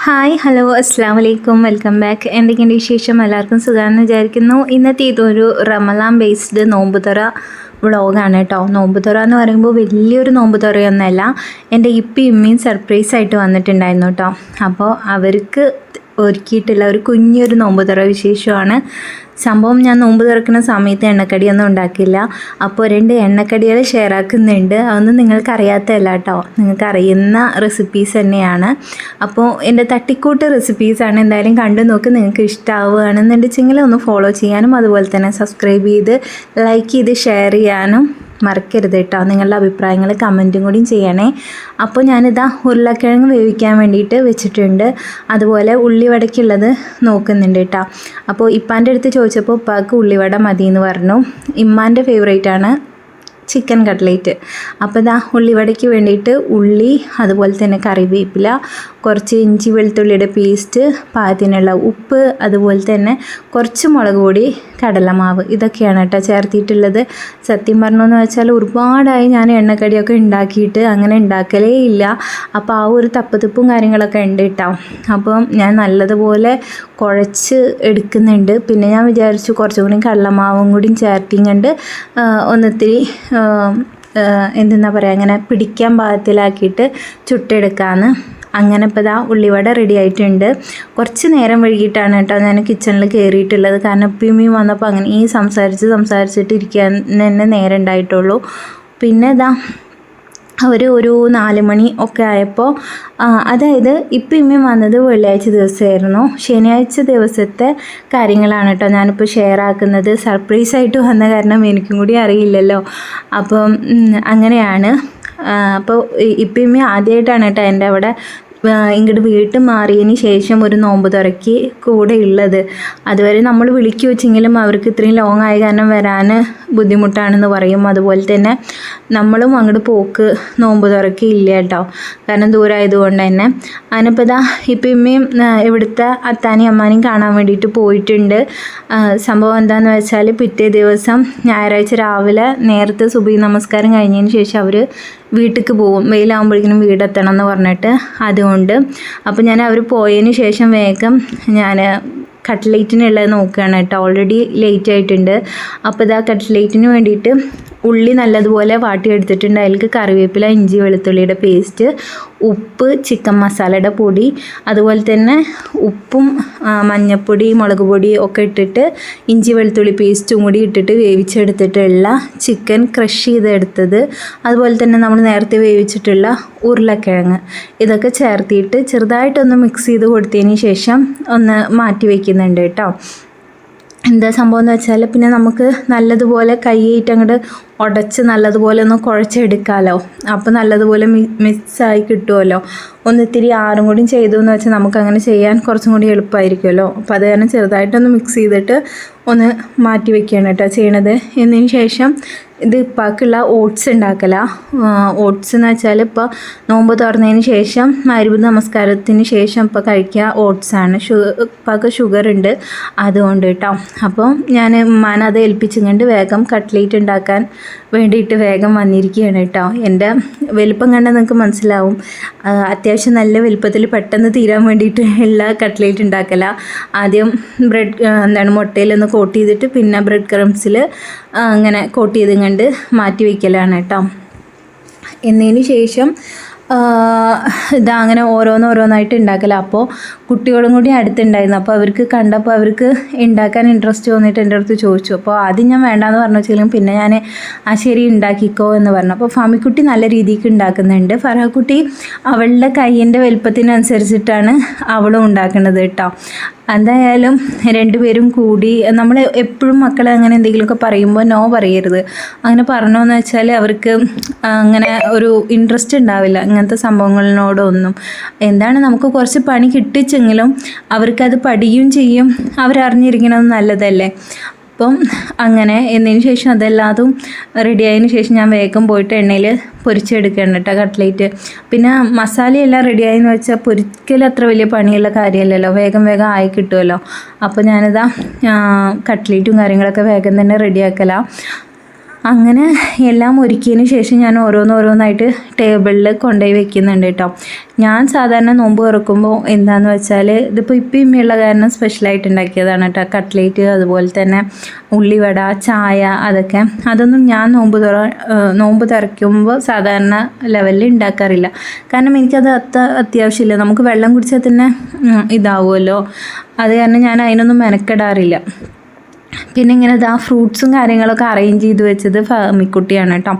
Hi hello അസ്സാം വലൈക്കും welcome back. എന്തൊക്കെയുണ്ട് വിശേഷം? എല്ലാവർക്കും സുഖമാണെന്ന് വിചാരിക്കുന്നു. ഇന്നത്തെ ഇതൊരു റമലാൻ ബേസ്ഡ് നോമ്പുതുറ വ്ളോഗാണ് കേട്ടോ. നോമ്പുതുറ എന്ന് പറയുമ്പോൾ വലിയൊരു നോമ്പുതുറയൊന്നുമല്ല. എൻ്റെ ഇപ്പം ഇമ്മയും സർപ്രൈസായിട്ട് വന്നിട്ടുണ്ടായിരുന്നു കേട്ടോ. അപ്പോൾ അവർക്ക് ഒരുക്കിയിട്ടുള്ള ഒരു കുഞ്ഞൊരു നോമ്പുതുറ വിശേഷമാണ് സംഭവം. ഞാൻ നോമ്പ് തുറക്കുന്ന സമയത്ത് എണ്ണക്കടിയൊന്നും ഉണ്ടാക്കില്ല. അപ്പോൾ 2 എണ്ണക്കടികൾ ഷെയർ ആക്കുന്നുണ്ട്. അതൊന്നും നിങ്ങൾക്കറിയാത്തതല്ല കേട്ടോ, നിങ്ങൾക്കറിയുന്ന റെസിപ്പീസ് തന്നെയാണ്. അപ്പോൾ എൻ്റെ തട്ടിക്കൂട്ട് റെസിപ്പീസാണ്. എന്തായാലും കണ്ടു നോക്ക്. നിങ്ങൾക്ക് ഇഷ്ടമാവുകയാണെന്നുണ്ടെങ്കിൽ ഒന്ന് ഫോളോ ചെയ്യാനും അതുപോലെ തന്നെ സബ്സ്ക്രൈബ് ചെയ്ത് ലൈക്ക് ചെയ്ത് ഷെയർ ചെയ്യാനും മറക്കരുത് കേട്ടോ. നിങ്ങളുടെ അഭിപ്രായങ്ങൾ കമൻറ്റും കൂടിയും ചെയ്യണേ. അപ്പോൾ ഞാനിതാ ഉരുളക്കിഴങ്ങ് വേവിക്കാൻ വേണ്ടിയിട്ട് വെച്ചിട്ടുണ്ട്. അതുപോലെ ഉള്ളിവടയ്ക്കുള്ളത് നോക്കുന്നുണ്ട് കേട്ടോ. അപ്പോൾ ഇപ്പാൻ്റെ അടുത്ത് ചോദിച്ചപ്പോൾ ഉപ്പാക്ക് ഉള്ളിവട മതി എന്ന് പറഞ്ഞു. ഇമ്മാൻ്റെ ഫേവറേറ്റാണ് ചിക്കൻ കട്ട്ലേറ്റ്. അപ്പോൾ ഇതാ ഉള്ളിവടയ്ക്ക് വേണ്ടിയിട്ട് ഉള്ളി, അതുപോലെ തന്നെ കറിവേപ്പില, കുറച്ച് ഇഞ്ചി വെളുത്തുള്ളിയുടെ പേസ്റ്റ്, പാകത്തിനുള്ള ഉപ്പ്, അതുപോലെ തന്നെ കുറച്ച് മുളക് പൊടി, കടലമാവ്, ഇതൊക്കെയാണ് കേട്ടോ ചേർത്തിട്ടുള്ളത്. സത്യം പറഞ്ഞതെന്ന് വെച്ചാൽ ഒരുപാടായി ഞാൻ എണ്ണക്കടിയൊക്കെ ഉണ്ടാക്കിയിട്ട് അങ്ങനെ ഉണ്ടാക്കലേ ഇല്ല. അപ്പോൾ ആ ഒരു തപ്പും കാര്യങ്ങളൊക്കെ ഉണ്ട് കേട്ടോ. അപ്പം ഞാൻ നല്ലതുപോലെ കുഴച്ച് എടുക്കുന്നുണ്ട്. പിന്നെ ഞാൻ വിചാരിച്ചു കുറച്ചും കൂടി കടലമാവും കൂടി ചേർത്തിങ്ങണ്ട് ഒന്നിത്തിരി എന്തെന്നാ പറയുക, അങ്ങനെ പിടിക്കാൻ പാകത്തിലാക്കിയിട്ട് ചുട്ടെടുക്കാമെന്ന്. അങ്ങനെ ഇപ്പോൾ ഇതാ ഉള്ളിവട റെഡി ആയിട്ടുണ്ട്. കുറച്ച് നേരം വൈകിട്ടാണ് കേട്ടോ ഞാൻ കിച്ചണിൽ കയറിയിട്ടുള്ളത്. കാരണം ഇപ്പിയും വന്നപ്പോൾ അങ്ങനെ ഈ സംസാരിച്ചിട്ട് ഇരിക്കാൻ തന്നെ നേരം ഉണ്ടായിട്ടുള്ളൂ. പിന്നെ ഇതാ ഒരു 4 മണി ഒക്കെ ആയപ്പോൾ, അതായത് ഇപ്പം ഇമ്മയും വന്നത് വെള്ളിയാഴ്ച ദിവസമായിരുന്നു. ശനിയാഴ്ച ദിവസത്തെ കാര്യങ്ങളാണ് കേട്ടോ ഞാനിപ്പോൾ ഷെയർ ആക്കുന്നത്. സർപ്രൈസായിട്ട് വന്ന കാരണം എനിക്കും കൂടി അറിയില്ലല്ലോ. അപ്പം അങ്ങനെയാണ്. അപ്പോൾ ഇപ്പം ഇമ്മയും ആദ്യമായിട്ടാണ് കേട്ടോ എൻ്റെ അവിടെ ഇങ്ങോട്ട് വീട്ടിൽ മാറിയതിന് ശേഷം ഒരു നോമ്പ് തുറയ്ക്ക് കൂടെ ഉള്ളത്. അതുവരെ നമ്മൾ വിളിച്ചു വെച്ചെങ്കിലും അവർക്ക് ഇത്രയും ലോങ് ആയ കാരണം വരാൻ ബുദ്ധിമുട്ടാണെന്ന് പറയും. അതുപോലെ തന്നെ നമ്മളും അങ്ങോട്ട് പോക്ക് നോമ്പ് തുറയ്ക്ക് ഇല്ല കേട്ടോ, കാരണം ദൂരമായതുകൊണ്ട് തന്നെ. അതിനിപ്പോൾ ഇതാ ഇപ്പം ഇമ്മയും ഇവിടുത്തെ അത്താനെയും അമ്മാനെയും കാണാൻ വേണ്ടിയിട്ട് പോയിട്ടുണ്ട്. സംഭവം എന്താണെന്ന് വെച്ചാൽ പിറ്റേ ദിവസം ഞായറാഴ്ച രാവിലെ നേരത്തെ സുബഹി നമസ്കാരം കഴിഞ്ഞതിന് ശേഷം അവർ വീട്ടിലേക്ക് പോകും. വെയിലാകുമ്പോഴേക്കും വീടെത്തണം എന്ന് പറഞ്ഞിട്ട്. അതുകൊണ്ട് അപ്പോൾ ഞാൻ അവർ പോയതിന് ശേഷം വേഗം ഞാൻ കട്ട്ലേറ്റിനുള്ളത് നോക്കുകയാണ് കേട്ടോ. ഓൾറെഡി ലേറ്റ് ആയിട്ടുണ്ട്. അപ്പോൾ ഇതാ കട്ട്ലേറ്റിന് വേണ്ടിയിട്ട് ഉള്ളി നല്ലതുപോലെ വാട്ടിയെടുത്തിട്ടുണ്ട്. അതിലേക്ക് കറിവേപ്പില, ഇഞ്ചി വെളുത്തുള്ളിയുടെ പേസ്റ്റ്, ഉപ്പ്, ചിക്കൻ മസാലയുടെ പൊടി, അതുപോലെ തന്നെ ഉപ്പും മഞ്ഞൾപ്പൊടി, മുളക് പൊടി ഒക്കെ ഇട്ടിട്ട് ഇഞ്ചി വെളുത്തുള്ളി പേസ്റ്റും കൂടി ഇട്ടിട്ട് വേവിച്ചെടുത്തിട്ടുള്ള ചിക്കൻ ക്രഷ് ചെയ്തെടുത്തത്, അതുപോലെ തന്നെ നമ്മൾ നേരത്തെ വേവിച്ചിട്ടുള്ള ഉരുളക്കിഴങ്ങ്, ഇതൊക്കെ ചേർത്തിട്ട് ചെറുതായിട്ടൊന്ന് മിക്സ് ചെയ്ത് കൊടുത്തതിന് ശേഷം ഒന്ന് മാറ്റി വയ്ക്കുന്നുണ്ട് കേട്ടോ. എന്താ സംഭവം എന്ന് വെച്ചാൽ പിന്നെ നമുക്ക് നല്ലതുപോലെ കൈയിട്ട് അങ്ങോട്ട് ഉടച്ച് നല്ലതുപോലെ ഒന്ന് കുഴച്ചെടുക്കാമല്ലോ. അപ്പോൾ നല്ലതുപോലെ മിക്സായി കിട്ടുമല്ലോ. ഒന്നിത്തിരി ആറും കൂടി ചെയ്തു എന്ന് വെച്ചാൽ നമുക്കങ്ങനെ ചെയ്യാൻ കുറച്ചും കൂടി എളുപ്പമായിരിക്കുമല്ലോ. അപ്പോൾ അത് കാരണം ചെറുതായിട്ടൊന്ന് മിക്സ് ചെയ്തിട്ട് ഒന്ന് മാറ്റി വെക്കുകയാണ് കേട്ടോ ചെയ്യണത്. എന്നതിന് ശേഷം ഇത് ഇപ്പാക്കുള്ള ഓട്സ് ഉണ്ടാക്കലാണ്. ഓട്സ് എന്ന് വെച്ചാൽ ഇപ്പോൾ നോമ്പ് തുറന്നതിന് ശേഷം മഗ്‌രിബ് നമസ്കാരത്തിന് ശേഷം ഇപ്പോൾ കഴിക്കുക ഓട്സാണ്. ഇപ്പാക്ക് ഷുഗർ ഉണ്ട്, അതുകൊണ്ട് കേട്ടോ. അപ്പോൾ ഞാൻ ഉമ്മാനത് ഏൽപ്പിച്ചുകൊണ്ട് വേഗം കട്ട്ലേറ്റ് ഉണ്ടാക്കാൻ വേണ്ടിയിട്ട് വേഗം വന്നിരിക്കുകയാണ് കേട്ടോ. എൻ്റെ വലിപ്പം കണ്ടാൽ നിങ്ങൾക്ക് മനസ്സിലാവും. അത്യാവശ്യം നല്ല വലിപ്പത്തിൽ പെട്ടെന്ന് തീരാൻ വേണ്ടിയിട്ട് ഉള്ള കട്ട്ലേറ്റ് ഉണ്ടാക്കല. ആദ്യം മുട്ടയിലൊന്ന് കോട്ട് ചെയ്തിട്ട് പിന്നെ ബ്രെഡ് ക്രംസിൽ അങ്ങനെ കോട്ട് ചെയ്തുകൊണ്ട് മാറ്റി വയ്ക്കലാണ് കേട്ടോ. എന്നതിന് ശേഷം ഇതാ അങ്ങനെ ഓരോന്നായിട്ട് ഉണ്ടാക്കല. അപ്പോൾ കുട്ടികളും കൂടി അടുത്തുണ്ടായിരുന്നു. അപ്പോൾ അവർക്ക് കണ്ടപ്പോൾ അവർക്ക് ഉണ്ടാക്കാൻ ഇൻട്രസ്റ്റ് തോന്നിയിട്ട് എൻ്റെ അടുത്ത് ചോദിച്ചു. അപ്പോൾ ആദ്യം ഞാൻ വേണ്ടാന്ന് പറഞ്ഞു വെച്ചാലും പിന്നെ ഞാൻ ശരി ഉണ്ടാക്കിക്കോ എന്ന് പറഞ്ഞു. അപ്പോൾ ഫാമിക്കുട്ടി നല്ല രീതിക്ക് ഉണ്ടാക്കുന്നുണ്ട്. ഫറഹക്കുട്ടി അവളുടെ കൈയിൻ്റെ വലിപ്പത്തിനനുസരിച്ചിട്ടാണ് അവളും ഉണ്ടാക്കുന്നത് കേട്ടോ. എന്തായാലും രണ്ടുപേരും കൂടി നമ്മൾ എപ്പോഴും മക്കളെ അങ്ങനെ എന്തെങ്കിലുമൊക്കെ പറയുമ്പോൾ നോ പറയരുത്. അങ്ങനെ പറഞ്ഞോന്ന് വെച്ചാൽ അവർക്ക് അങ്ങനെ ഒരു ഇൻട്രസ്റ്റ് ഉണ്ടാവില്ല ഇങ്ങനത്തെ സംഭവങ്ങളിനോടൊന്നും. എന്താണ് നമുക്ക് കുറച്ച് പണി കിട്ടിച്ചെങ്കിലും അവർക്കത് പഠിക്കുകയും ചെയ്യും. അവരറിഞ്ഞിരിക്കണത് നല്ലതല്ലേ. അപ്പം അങ്ങനെ എന്നതിന് ശേഷം അതെല്ലാതും റെഡി ആയതിന് ശേഷം ഞാൻ വേഗം പോയിട്ട് എണ്ണയിൽ പൊരിച്ചെടുക്കണം കേട്ടോ കട്ട്ലേറ്റ്. പിന്നെ മസാലയെല്ലാം റെഡിയായെന്ന് വെച്ചാൽ പൊരിക്കൽ അത്ര വലിയ പണിയുള്ള കാര്യമല്ലല്ലോ, വേഗം ആയി കിട്ടുമല്ലോ. അപ്പോൾ ഞാനിതാ കട്ട്ലേറ്റും കാര്യങ്ങളൊക്കെ വേഗം തന്നെ റെഡിയാക്കലാണ്. അങ്ങനെ എല്ലാം ഒരുക്കിയതിന് ശേഷം ഞാൻ ഓരോന്നോരോന്നായിട്ട് ടേബിളിൽ കൊണ്ടുപോയി വെക്കുന്നുണ്ട് കേട്ടോ. ഞാൻ സാധാരണ നോമ്പ് തുറക്കുമ്പോൾ എന്താണെന്ന് വെച്ചാൽ ഇതിപ്പോൾ ഇപ്പം ഇമ്മയുള്ള കാരണം സ്പെഷ്യലായിട്ട് ഉണ്ടാക്കിയതാണ് കേട്ടോ. കട്ട്ലേറ്റ്, അതുപോലെ തന്നെ ഉള്ളിവട, ചായ, അതൊന്നും ഞാൻ നോമ്പ് തുറക്കുമ്പോൾ സാധാരണ ലെവലിൽ ഉണ്ടാക്കാറില്ല. കാരണം എനിക്കത് അത്യാവശ്യമില്ല. നമുക്ക് വെള്ളം കുടിച്ചാൽ തന്നെ ഇതാവുമല്ലോ. അത് കാരണം ഞാൻ അതിനൊന്നും മെനക്കെടാറില്ല. പിന്നെ ഇങ്ങനെ ഫ്രൂട്ട്സും കാര്യങ്ങളൊക്കെ അറേഞ്ച് ചെയ്ത് വെച്ചത് ഫാമിക്കുട്ടിയാണ് കേട്ടോ.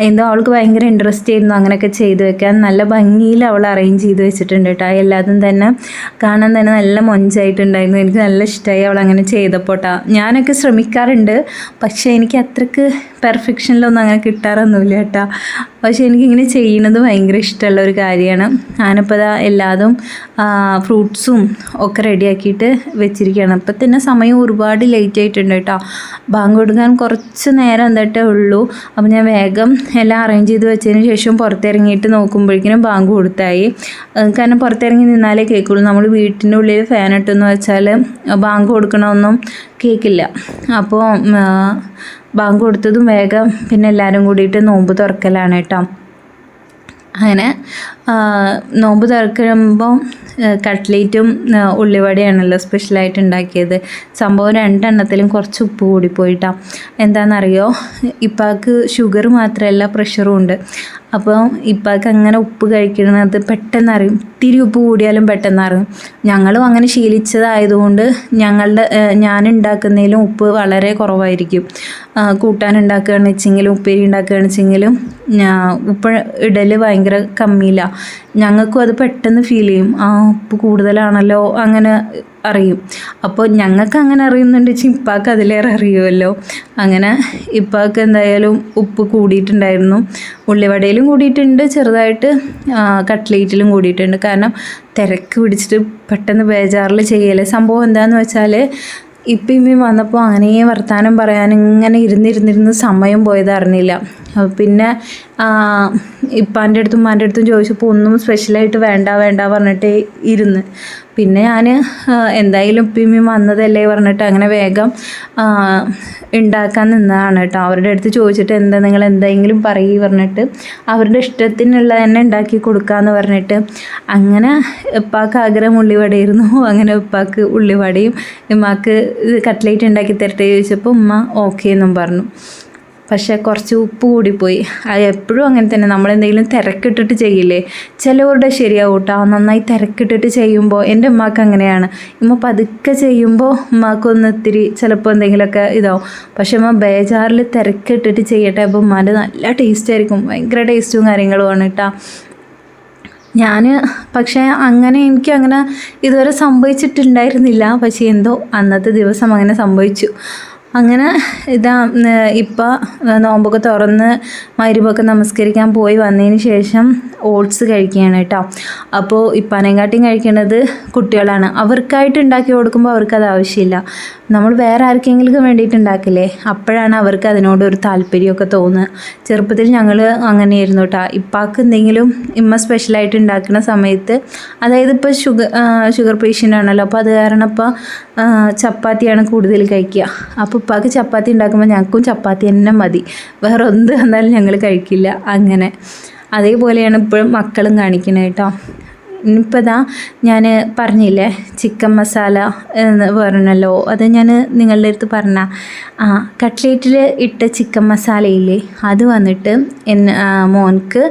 എന്തോ അവൾക്ക് ഭയങ്കര ഇൻട്രസ്റ്റ് ആയിരുന്നു അങ്ങനെയൊക്കെ ചെയ്ത് വെക്കാൻ. നല്ല ഭംഗിയിൽ അവൾ അറേഞ്ച് ചെയ്ത് വെച്ചിട്ടുണ്ട് കേട്ടോ. എല്ലാതും തന്നെ കാണാൻ തന്നെ നല്ല മൊഞ്ചായിട്ടുണ്ടായിരുന്നു. എനിക്ക് നല്ല ഇഷ്ടമായി അവൾ അങ്ങനെ ചെയ്തപ്പോൾ കേട്ടോ. ഞാനൊക്കെ ശ്രമിക്കാറുണ്ട്, പക്ഷേ എനിക്ക് അത്രയ്ക്ക് പെർഫെക്ഷനിലൊന്നും അങ്ങനെ കിട്ടാറൊന്നുമില്ല കേട്ടോ. പക്ഷേ എനിക്കിങ്ങനെ ചെയ്യുന്നത് ഭയങ്കര ഇഷ്ടമുള്ള ഒരു കാര്യമാണ്. ഞാനിപ്പോൾ എല്ലാതും ഫ്രൂട്ട്സും ഒക്കെ റെഡിയാക്കിയിട്ട് വെച്ചിരിക്കുകയാണ്. ഇപ്പം തന്നെ സമയം ഒരുപാട് ലേറ്റ് ആയിട്ടുണ്ട് കേട്ടോ. ബാങ്ക് കൊടുക്കാൻ കുറച്ച് നേരം എന്നിട്ടേ ഉള്ളൂ. അപ്പോൾ ഞാൻ വേഗം എല്ലാം അറേഞ്ച് ചെയ്ത് വെച്ചതിന് ശേഷം പുറത്തിറങ്ങിയിട്ട് നോക്കുമ്പോഴേക്കിനും ബാങ്ക് കൊടുത്തായി. കാരണം പുറത്തിറങ്ങി നിന്നാലേ കേൾക്കുള്ളൂ. നമ്മൾ വീട്ടിൻ്റെ ഉള്ളിൽ ഫാൻ ഇട്ടെന്ന് വെച്ചാൽ ബാങ്ക് കൊടുക്കണമൊന്നും കേൾക്കില്ല. അപ്പോൾ ബാങ്ക് കൊടുത്തതും വേഗം പിന്നെ എല്ലാവരും കൂടിയിട്ട് നോമ്പ് തുറക്കലാണ് കേട്ടോ. അങ്ങനെ നോമ്പ് തുറക്കുമ്പോൾ കട്ട്ലേറ്റും ഉള്ളിവടയാണല്ലോ സ്പെഷ്യലായിട്ട് ഉണ്ടാക്കിയത്. സംഭവം 2 എണ്ണത്തിലും കുറച്ച് ഉപ്പ് കൂടിപ്പോയിട്ടാ. എന്താണെന്നറിയോ, ഇപ്പാക്ക് ഷുഗർ മാത്രമല്ല പ്രഷറും ഉണ്ട്. അപ്പോൾ ഇപ്പാക്ക് അങ്ങനെ ഉപ്പ് കഴിക്കുന്നത് പെട്ടെന്ന് അറിയും. ഇത്തിരി ഉപ്പ് കൂടിയാലും പെട്ടെന്ന് അറിയും. ഞങ്ങളും അങ്ങനെ ശീലിച്ചതായതുകൊണ്ട് ഞാൻ ഉണ്ടാക്കുന്നതിലും ഉപ്പ് വളരെ കുറവായിരിക്കും. കൂട്ടാൻ ഉണ്ടാക്കുകയാണെന്ന് വെച്ചെങ്കിലും ഉപ്പേരി ഉണ്ടാക്കുകയാണെന്ന് വെച്ചെങ്കിലും ഉപ്പ് ഇടൽ ഭയങ്കര കമ്മിയില്ല. ഞങ്ങൾക്കും അത് പെട്ടെന്ന് ഫീൽ ചെയ്യും. ഉപ്പ് കൂടുതലാണല്ലോ അങ്ങനെ അറിയും. അപ്പോൾ ഞങ്ങൾക്ക് അങ്ങനെ അറിയുന്നുണ്ട് വെച്ചാൽ ഇപ്പാക്ക് അതിലേറെ അറിയുമല്ലോ. അങ്ങനെ ഇപ്പാക്ക് എന്തായാലും ഉപ്പ് കൂടിയിട്ടുണ്ടായിരുന്നു. ഉള്ളിവടയിലും കൂടിയിട്ടുണ്ട്, ചെറുതായിട്ട് കട്ട്ലേറ്റിലും കൂടിയിട്ടുണ്ട്. കാരണം തിരക്ക് പിടിച്ചിട്ട് പെട്ടെന്ന് ബേജാറിൽ ചെയ്യല്ലേ. സംഭവം എന്താണെന്ന് വെച്ചാൽ ഇപ്പം ഇമ്മയും വന്നപ്പോൾ അങ്ങനെ വർത്താനം പറയാൻ ഇങ്ങനെ ഇരുന്നിരുന്നിരുന്ന് സമയം പോയത് അറിഞ്ഞില്ല. പിന്നെ ഇപ്പാൻ്റെ അടുത്തും ഉമ്മാൻ്റെ അടുത്തും ചോദിച്ചപ്പോൾ ഒന്നും സ്പെഷ്യലായിട്ട് വേണ്ട പറഞ്ഞിട്ട് ഇരുന്ന്. പിന്നെ ഞാൻ എന്തായാലും ഇപ്പം വന്നതല്ലേ പറഞ്ഞിട്ട് അങ്ങനെ വേഗം ഉണ്ടാക്കാൻ നിന്നതാണ് കേട്ടോ. അവരുടെ അടുത്ത് ചോദിച്ചിട്ട് നിങ്ങൾ എന്തെങ്കിലും പറയുക പറഞ്ഞിട്ട് അവരുടെ ഇഷ്ടത്തിനുള്ള തന്നെ ഉണ്ടാക്കി കൊടുക്കാമെന്ന് പറഞ്ഞിട്ട് അങ്ങനെ ഉപ്പാക്ക് ആഗ്രഹം ഉള്ളിവടയായിരുന്നു. അങ്ങനെ ഉപ്പാക്ക് ഉള്ളിവടയും ഉമ്മാക്ക് കട്ട്ലേറ്റ് ഉണ്ടാക്കി തരട്ടെ ചോദിച്ചപ്പോൾ ഉമ്മ ഓക്കെ എന്നും പറഞ്ഞു. പക്ഷേ കുറച്ച് ഉപ്പ് കൂടിപ്പോയി. അത് എപ്പോഴും അങ്ങനെ തന്നെ, നമ്മളെന്തെങ്കിലും തിരക്കിട്ടിട്ട് ചെയ്യില്ലേ, ചിലവരുടെ ശരിയാവും കേട്ടോ. നന്നായി തിരക്കിട്ടിട്ട് ചെയ്യുമ്പോൾ എൻ്റെ ഉമ്മാക്ക് അങ്ങനെയാണ്. ഉമ്മ പതുക്കെ ചെയ്യുമ്പോൾ ഉമ്മാക്കൊന്ന് ഇത്തിരി ചിലപ്പോൾ എന്തെങ്കിലുമൊക്കെ ഇതാവും. പക്ഷെ ഉമ്മ ബേജാറിൽ തിരക്കിട്ടിട്ട് ചെയ്യട്ടെ. അപ്പോൾ ഉമ്മാൻ്റെ നല്ല ടേസ്റ്റ് ആയിരിക്കും, ഭയങ്കര ടേസ്റ്റും കാര്യങ്ങളുമാണ് കേട്ടോ. പക്ഷേ എനിക്കങ്ങനെ ഇതുവരെ സംഭവിച്ചിട്ടുണ്ടായിരുന്നില്ല. പക്ഷേ എന്തോ അന്നത്തെ ദിവസം അങ്ങനെ സംഭവിച്ചു. അങ്ങനെ ഇപ്പം നോമ്പൊക്കെ തുറന്ന് മഗ്‌രിബൊക്കെ നമസ്കരിക്കാൻ പോയി വന്നതിന് ശേഷം ഓട്സ് കഴിക്കുകയാണ് കേട്ടോ. അപ്പോൾ ഇപ്പാനെക്കാട്ടിയും കഴിക്കുന്നത് കുട്ടികളാണ്. അവർക്കായിട്ട് ഉണ്ടാക്കി കൊടുക്കുമ്പോൾ അവർക്കത് ആവശ്യമില്ല. നമ്മൾ വേറെ ആർക്കെങ്കിലും വേണ്ടിയിട്ട് ഉണ്ടാക്കില്ലേ, അപ്പോഴാണ് അവർക്ക് അതിനോടൊരു താല്പര്യമൊക്കെ തോന്നുക. ചെറുപ്പത്തിൽ ഞങ്ങൾ അങ്ങനെയായിരുന്നു കേട്ടോ. ഇപ്പാക്ക് എന്തെങ്കിലും ഇമ്മ സ്പെഷ്യലായിട്ട് ഉണ്ടാക്കുന്ന സമയത്ത്, അതായത് ഇപ്പോൾ ഷുഗർ പേഷ്യൻ്റ് ആണല്ലോ, അപ്പോൾ അത് കാരണം ഇപ്പോൾ ചപ്പാത്തിയാണ് കൂടുതൽ കഴിക്കുക. അപ്പോൾ ഉപ്പാക്ക് ചപ്പാത്തി ഉണ്ടാക്കുമ്പോൾ ഞങ്ങൾക്കും ചപ്പാത്തി തന്നെ മതി, വേറെ എന്ത് വന്നാലും ഞങ്ങൾ കഴിക്കില്ല. അങ്ങനെ അതേപോലെയാണ് ഇപ്പോഴും മക്കളും കാണിക്കുന്നത് കേട്ടോ. ഇനിയിപ്പോൾ ഞാൻ പറഞ്ഞില്ലേ ചിക്കൻ മസാല എന്ന് പറഞ്ഞല്ലോ, അത് ഞാൻ നിങ്ങളുടെ അടുത്ത് പറഞ്ഞ കട്ട്ലേറ്റിൽ ഇട്ട ചിക്കൻ മസാലയില്ലേ, അത് വന്നിട്ട് മോൻക്ക്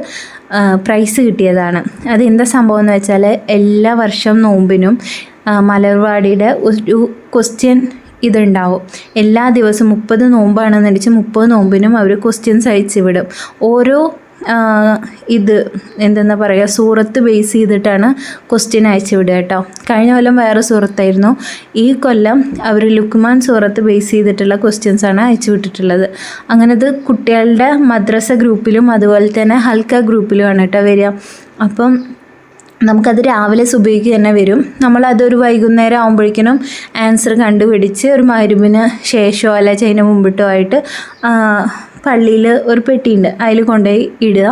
പ്രൈസ് കിട്ടിയതാണ്. അത് എന്താ സംഭവം എന്ന് വെച്ചാൽ എല്ലാ വർഷം നോമ്പിനും മലർവാടിയുടെ ഒരു ക്വസ്റ്റ്യൻ ഇതുണ്ടാവും. എല്ലാ ദിവസവും 30 നോമ്പാണെന്ന് വെച്ചാൽ 30 നോമ്പിനും അവർ ക്വസ്റ്റ്യൻസ് അയച്ചു വിടും. ഓരോ എന്തെന്നാ പറയുക, സൂറത്ത് ബേസ് ചെയ്തിട്ടാണ് ക്വസ്റ്റ്യൻ അയച്ചു വിടുക കേട്ടോ. കഴിഞ്ഞ കൊല്ലം വേറെ സൂറത്തായിരുന്നു, ഈ കൊല്ലം അവർ ലുക്മാൻ സൂറത്ത് ബേസ് ചെയ്തിട്ടുള്ള ക്വസ്റ്റ്യൻസാണ് അയച്ചു വിട്ടിട്ടുള്ളത്. അങ്ങനെ ഇത് കുട്ടികളുടെ മദ്രസ ഗ്രൂപ്പിലും അതുപോലെ തന്നെ ഹൽക്ക ഗ്രൂപ്പിലുമാണ് കേട്ടോ വരിക. അപ്പം നമുക്കത് രാവിലെ സുബഹിക്ക് തന്നെ വരും. നമ്മളതൊരു വൈകുന്നേരം ആകുമ്പോഴേക്കിനും ആൻസർ കണ്ടുപിടിച്ച് ഒരു മഗ്‌രിബിന് ശേഷമോ അല്ല അതിന് മുമ്പിട്ടോ ആയിട്ട് പള്ളിയിൽ ഒരു പെട്ടിയുണ്ട്, അതിൽ കൊണ്ടുപോയി ഇടുക.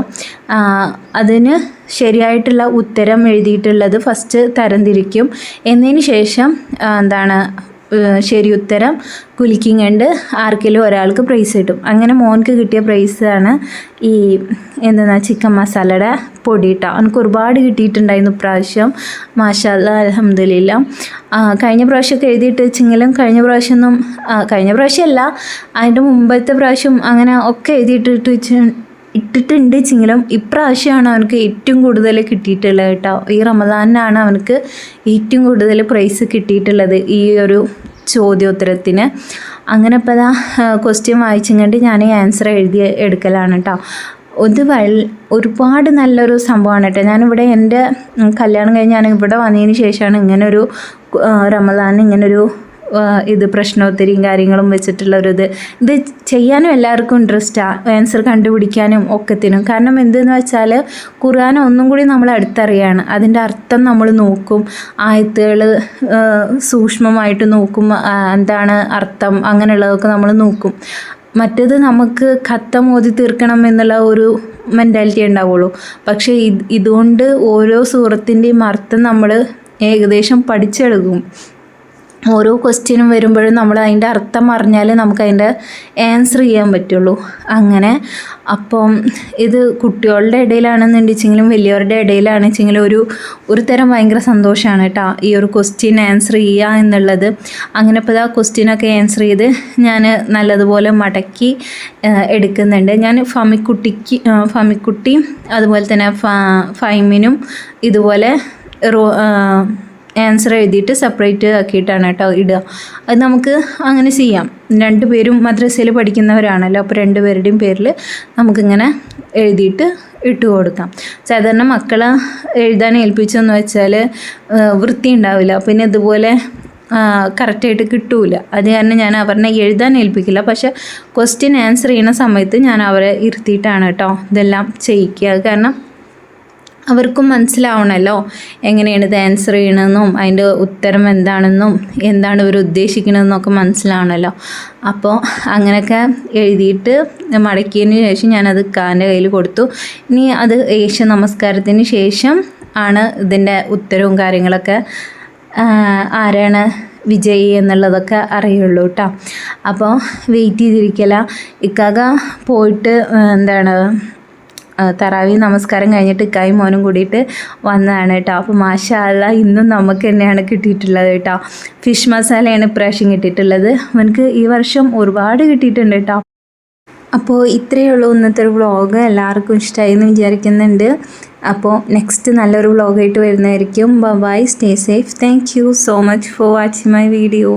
അതിന് ശരിയായിട്ടുള്ള ഉത്തരം എഴുതിയിട്ടുള്ളത് ഫസ്റ്റ് തരംതിരിക്കും. എന്നതിന് ശേഷം ശരി ഉത്തരം കുലിക്കിങ് ഉണ്ട് ആർക്കെങ്കിലും ഒരാൾക്ക് പ്രൈസ് കിട്ടും. അങ്ങനെ മോൻക്ക് കിട്ടിയ പ്രൈസാണ് ഈ എന്താ ചിക്കൻ മസാലയുടെ പൊടി കേട്ടോ. എനിക്ക് ഒരുപാട് കിട്ടിയിട്ടുണ്ടായിരുന്നു ഇപ്രാവശ്യം. മാഷാ അല്ലാഹ് അൽഹംദുലില്ലാ. കഴിഞ്ഞ പ്രാവശ്യമൊക്കെ എഴുതിയിട്ട് വെച്ചെങ്കിലും കഴിഞ്ഞ പ്രാവശ്യമല്ല അതിൻ്റെ മുമ്പത്തെ പ്രാവശ്യം അങ്ങനെ ഒക്കെ ഇട്ടിട്ടുണ്ട് വെച്ചെങ്കിലും ഇപ്രാവശ്യമാണ് അവനക്ക് ഏറ്റവും കൂടുതൽ കിട്ടിയിട്ടുള്ളത് കേട്ടോ. ഈ റമദാനിനാണ് അവനക്ക് ഏറ്റവും കൂടുതൽ പ്രൈസ് കിട്ടിയിട്ടുള്ളത് ഈ ഒരു ചോദ്യോത്തരത്തിന്. അങ്ങനെ ഇപ്പോൾ അതാ ക്വസ്റ്റ്യൻ വായിച്ചുകൊണ്ട് ഞാൻ ആൻസർ എഴുതി എടുക്കലാണ് കേട്ടോ. ഒരുപാട് നല്ലൊരു സംഭവമാണ് കേട്ടോ. ഞാനിവിടെ എൻ്റെ കല്യാണം കഴിഞ്ഞ് ഞാൻ ഇവിടെ വന്നതിന് ശേഷമാണ് ഇങ്ങനൊരു റമദാനിന് ഇങ്ങനൊരു പ്രശ്നോത്തരിയും കാര്യങ്ങളും ഇത് ചെയ്യാനും എല്ലാവർക്കും ഇൻട്രസ്റ്റാണ്, ആൻസർ കണ്ടുപിടിക്കാനും ഒക്കത്തിനും. കാരണം എന്തെന്ന് വെച്ചാൽ ഖുർആൻ ഒന്നും കൂടി നമ്മൾ അടുത്തറിയാണ്, അതിൻ്റെ അർത്ഥം നമ്മൾ നോക്കും, ആയത്തുകൾ സൂക്ഷ്മമായിട്ട് നോക്കും, എന്താണ് അർത്ഥം അങ്ങനെയുള്ളതൊക്കെ നമ്മൾ നോക്കും. മറ്റേത് നമുക്ക് ഖത്തം ഓതി തീർക്കണം എന്നുള്ള ഒരു മെൻറ്റാലിറ്റി ഉണ്ടാവുള്ളൂ. പക്ഷേ ഇതുകൊണ്ട് ഓരോ സൂറത്തിൻ്റെയും അർത്ഥം നമ്മൾ ഏകദേശം പഠിച്ചെടുക്കും. ഓരോ ക്വസ്റ്റ്യനും വരുമ്പോഴും നമ്മൾ അതിൻ്റെ അർത്ഥം അറിഞ്ഞാൽ നമുക്കതിൻ്റെ ആൻസർ ചെയ്യാൻ പറ്റുള്ളൂ. അങ്ങനെ അപ്പം ഇത് കുട്ടികളുടെ ഇടയിലാണെന്നുണ്ടെച്ചെങ്കിലും വലിയവരുടെ ഇടയിലാണെച്ചെങ്കിലും ഒരു തരം ഭയങ്കര സന്തോഷമാണ് കേട്ടോ ഈ ഒരു ക്വസ്റ്റ്യൻ ആൻസർ ചെയ്യുക എന്നുള്ളത്. അങ്ങനെ ഇപ്പോൾ ആ ക്വസ്റ്റ്യനൊക്കെ ആൻസർ ചെയ്ത് ഞാൻ നല്ലതുപോലെ മടക്കി എടുക്കുന്നുണ്ട്. ഞാൻ ഫമിക്കുട്ടിയും അതുപോലെ തന്നെ ഫൈമിനും ഇതുപോലെ ആൻസർ എഴുതിയിട്ട് സെപ്പറേറ്റ് ആക്കിയിട്ടാണ് കേട്ടോ ഇടുക. അത് നമുക്ക് അങ്ങനെ ചെയ്യാം. രണ്ടുപേരും മദ്രസയിൽ പഠിക്കുന്നവരാണല്ലോ, അപ്പോൾ രണ്ടുപേരുടെയും പേരിൽ നമുക്കിങ്ങനെ എഴുതിയിട്ട് ഇട്ട് കൊടുക്കാം. സാധാരണ മക്കളെ എഴുതാൻ ഏൽപ്പിച്ചെന്ന് വെച്ചാൽ വൃത്തി ഉണ്ടാവില്ല, പിന്നെ ഇതുപോലെ കറക്റ്റായിട്ട് കിട്ടൂല. അത് കാരണം ഞാൻ അവരെ എഴുതാൻ ഏൽപ്പിക്കില്ല. പക്ഷേ ക്വസ്റ്റ്യൻ ആൻസർ ചെയ്യുന്ന സമയത്ത് ഞാൻ അവരെ ഇരുത്തിയിട്ടാണ് കേട്ടോ ഇതെല്ലാം ചെയ്യിക്കുക. കാരണം അവർക്കും മനസ്സിലാവണമല്ലോ എങ്ങനെയാണ് ഇത് ആൻസർ ചെയ്യണമെന്നും അതിൻ്റെ ഉത്തരം എന്താണെന്നും എന്താണ് ഇവർ ഉദ്ദേശിക്കണമെന്നൊക്കെ മനസ്സിലാവണമല്ലോ. അപ്പോൾ അങ്ങനെയൊക്കെ എഴുതിയിട്ട് മടക്കിയതിന് ശേഷം ഞാനത് കാൻ്റെ കയ്യിൽ കൊടുത്തു. ഇനി അത് നമസ്കാരത്തിന് ശേഷം ആണ് ഇതിൻ്റെ ഉത്തരവും കാര്യങ്ങളൊക്കെ ആരാണ് വിജയി എന്നുള്ളതൊക്കെ അറിയുള്ളൂ കേട്ടോ. അപ്പോൾ വെയിറ്റ് ചെയ്തിരിക്കല. ഇക്കാക പോയിട്ട് തറാവി നമസ്കാരം കഴിഞ്ഞിട്ട് ഇക്കായും മോനും കൂടിയിട്ട് വന്നതാണ് കേട്ടോ. അപ്പോൾ മാഷാ അല്ലാഹ് ഇന്നും നമുക്ക് തന്നെയാണ് കിട്ടിയിട്ടുള്ളത് കേട്ടോ. ഫിഷ് മസാലയാണ് ഇപ്രാവശ്യം കിട്ടിയിട്ടുള്ളത്. അവനക്ക് ഈ വർഷം ഒരുപാട് കിട്ടിയിട്ടുണ്ട് കേട്ടോ. അപ്പോൾ ഇത്രയേ ഉള്ളൂ ഇന്നത്തെ ഒരു വ്ളോഗ്. എല്ലാവർക്കും ഇഷ്ടമായി എന്ന് വിചാരിക്കുന്നുണ്ട്. അപ്പോൾ നെക്സ്റ്റ് നല്ലൊരു വ്ളോഗായിട്ട് വരുന്നതായിരിക്കും. Bye, stay safe. Thank you so much for watching my video.